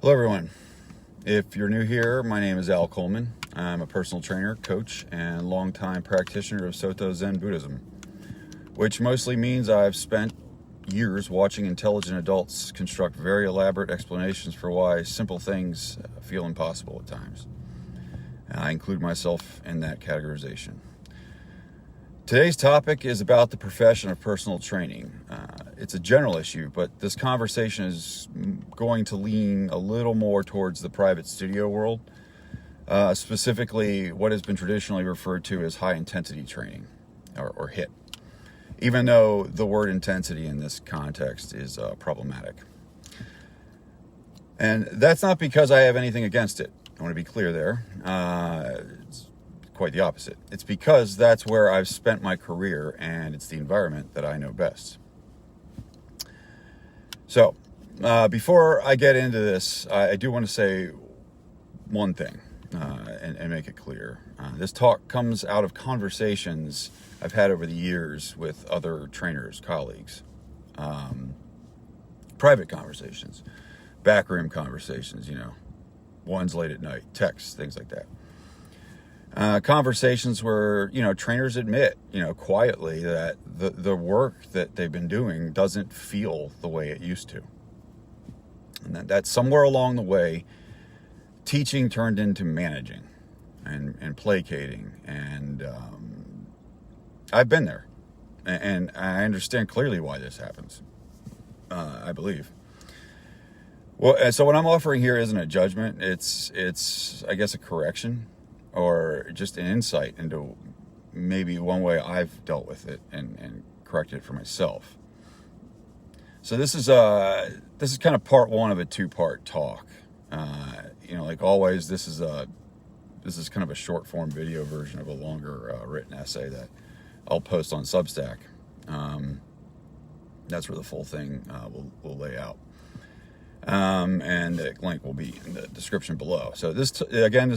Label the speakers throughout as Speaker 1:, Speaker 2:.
Speaker 1: Hello everyone. If you're new here, my name is Al Coleman. I'm a personal trainer, coach, and longtime practitioner of Soto Zen Buddhism, which mostly means I've spent years watching intelligent adults construct very elaborate explanations for why simple things feel impossible at times. And I include myself in that categorization. Today's topic is about the profession of personal training. It's a general issue, but this conversation is going to lean a little more towards the private studio world, specifically what has been traditionally referred to as high-intensity training, or HIIT, even though the word intensity in this context is problematic. And that's not because I have anything against it. I want to be clear there. It's quite the opposite. It's because that's where I've spent my career, and it's the environment that I know best. So, before I get into this, I do want to say one thing and make it clear. This talk comes out of conversations I've had over the years with other trainers, colleagues, private conversations, backroom conversations, ones late at night, texts, things like that. Conversations where, trainers admit, quietly that the work that they've been doing doesn't feel the way it used to. And that somewhere along the way, teaching turned into managing and placating. And I've been there. And I understand clearly why this happens, I believe. Well, so what I'm offering here isn't a judgment. It's I guess, a correction, or just an insight into maybe one way I've dealt with it and corrected it for myself. So this is kind of part one of a two-part talk. Like always, this is kind of a short form video version of a longer written essay that I'll post on Substack. That's where the full thing will lay out. And the link will be in the description below. So this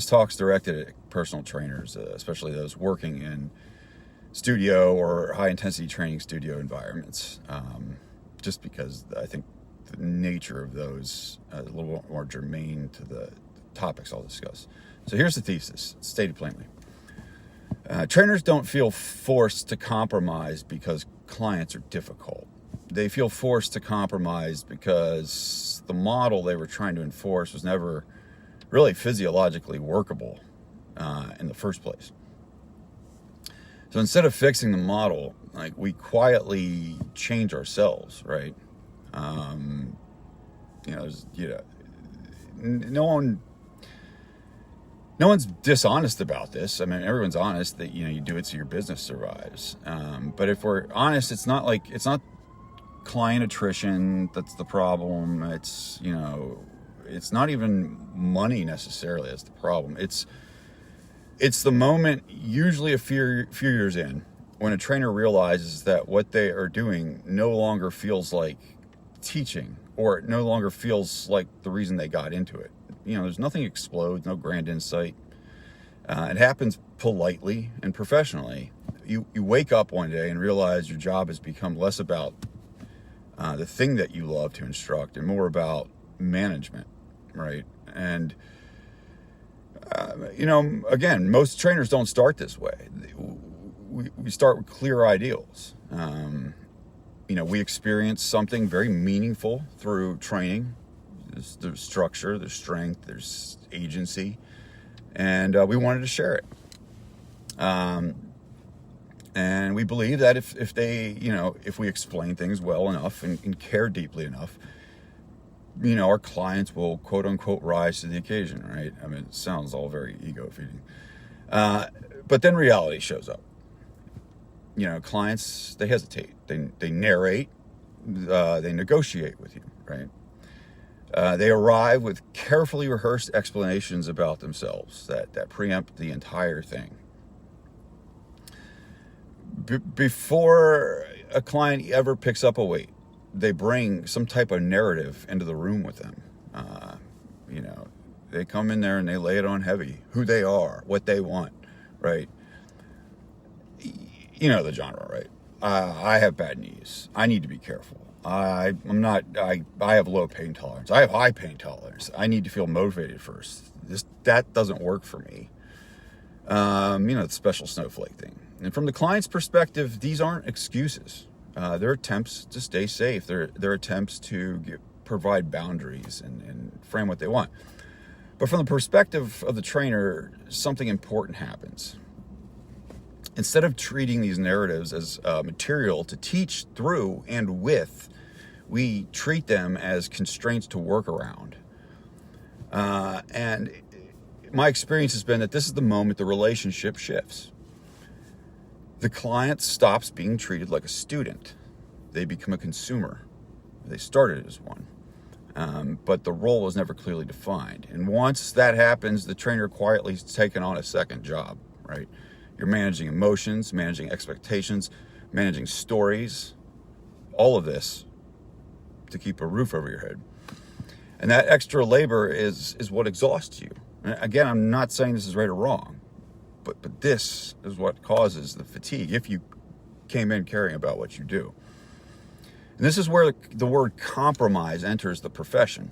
Speaker 1: talk's directed at personal trainers, especially those working in studio or high-intensity training studio environments, just because I think the nature of those is a little more germane to the topics I'll discuss. So here's the thesis, stated plainly. Trainers don't feel forced to compromise because clients are difficult. They feel forced to compromise because the model they were trying to enforce was never really physiologically workable in the first place. So instead of fixing the model, we quietly change ourselves, right? No one's dishonest about this. I mean, everyone's honest that you do it so your business survives. But if we're honest, it's not client attrition that's the problem. It's not even money necessarily that's the problem. It's the moment, usually a few years in, when a trainer realizes that what they are doing no longer feels like teaching, or it no longer feels like the reason they got into it. There's nothing explodes, no grand insight. It happens politely and professionally. You wake up one day and realize your job has become less about the thing that you love to instruct and more about management, right? And, again, most trainers don't start this way. We start with clear ideals. We experience something very meaningful through training. There's structure, there's strength, there's agency, and we wanted to share it. And we believe that if we explain things well enough and care deeply enough, our clients will quote unquote rise to the occasion, right? I mean, it sounds all very ego feeding. But then reality shows up. Clients, they hesitate, they narrate, they negotiate with you, right? They arrive with carefully rehearsed explanations about themselves that preempt the entire thing. Before a client ever picks up a weight, they bring some type of narrative into the room with them. They come in there and they lay it on heavy, who they are, what they want, right? The genre, right? I have bad knees. I need to be careful. I have low pain tolerance. I have high pain tolerance. I need to feel motivated first. That doesn't work for me. The special snowflake thing. And from the client's perspective, these aren't excuses. They're attempts to stay safe. They're attempts to provide boundaries and frame what they want. But from the perspective of the trainer, something important happens. Instead of treating these narratives as material to teach through and with, we treat them as constraints to work around. And my experience has been that this is the moment the relationship shifts. The client stops being treated like a student. They become a consumer. They started as one. But the role is never clearly defined. And once that happens, the trainer quietly is taken on a second job, right? You're managing emotions, managing expectations, managing stories, all of this to keep a roof over your head. And that extra labor is what exhausts you. And again, I'm not saying this is right or wrong, but this is what causes the fatigue if you came in caring about what you do. And this is where the word compromise enters the profession.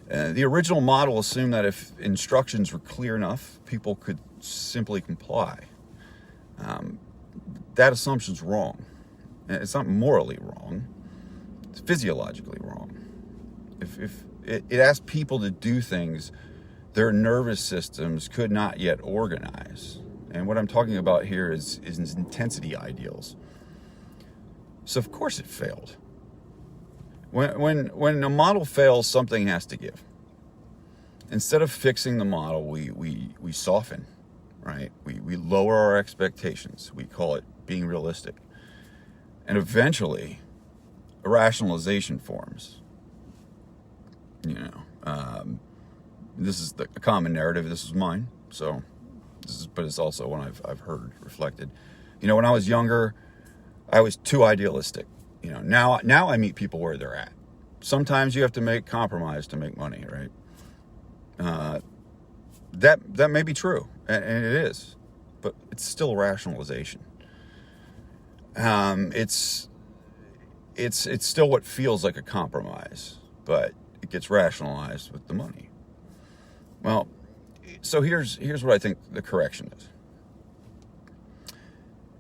Speaker 1: The original model assumed that if instructions were clear enough, people could simply comply. That assumption's wrong. It's not morally wrong. It's physiologically wrong. If it asks people to do things their nervous systems could not yet organize. And what I'm talking about here is intensity ideals. So of course it failed. When a model fails, something has to give. Instead of fixing the model, we soften, right? We lower our expectations. We call it being realistic. And eventually, a rationalization forms. This is a common narrative. This is mine. But it's also one I've heard reflected. When I was younger, I was too idealistic. Now I meet people where they're at. Sometimes you have to make compromise to make money, right? That may be true, and it is, but it's still a rationalization. It's still what feels like a compromise, but it gets rationalized with the money. Well, so here's what I think the correction is.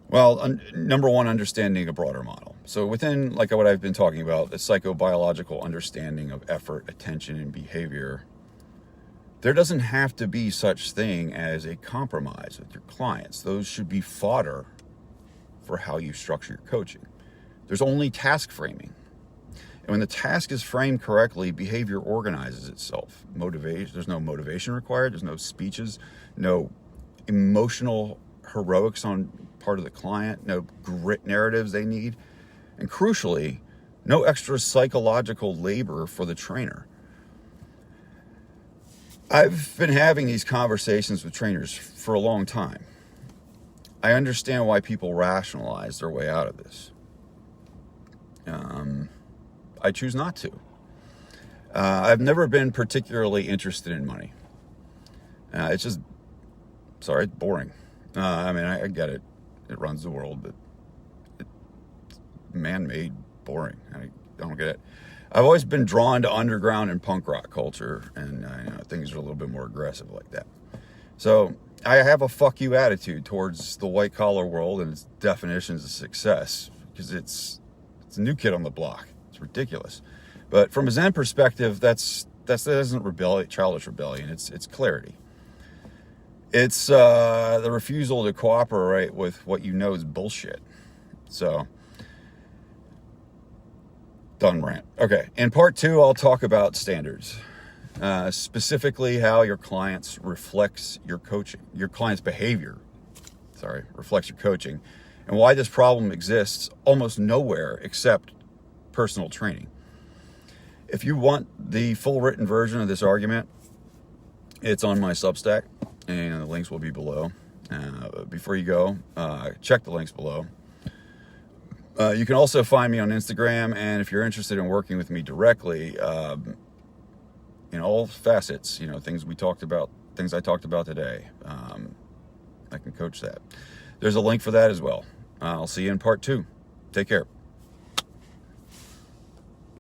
Speaker 1: Well, number one, understanding a broader model. So within, like what I've been talking about, the psychobiological understanding of effort, attention, and behavior, there doesn't have to be such thing as a compromise with your clients. Those should be fodder for how you structure your coaching. There's only task framing. And when the task is framed correctly, behavior organizes itself. There's no motivation required. There's no speeches, no emotional heroics on part of the client, no grit narratives they need. And crucially, no extra psychological labor for the trainer. I've been having these conversations with trainers for a long time. I understand why people rationalize their way out of this. I choose not to. I've never been particularly interested in money. It's boring. I get it. It runs the world, but it's man-made boring. I don't get it. I've always been drawn to underground and punk rock culture, and things are a little bit more aggressive like that. So I have a fuck you attitude towards the white collar world and its definitions of success, because it's a new kid on the block. It's ridiculous. But from a Zen perspective, that isn't childish rebellion. It's clarity. It's the refusal to cooperate with what you know is bullshit. So, done rant. Okay, in part 2, I'll talk about standards. Specifically how your client's behavior, reflects your coaching, and why this problem exists almost nowhere except personal training. If you want the full written version of this argument, it's on my Substack, and the links will be below. Before you go, check the links below. You can also find me on Instagram, and if you're interested in working with me directly, in all facets, things we talked about, things I talked about today, I can coach that. There's a link for that as well. I'll see you in part 2. Take care.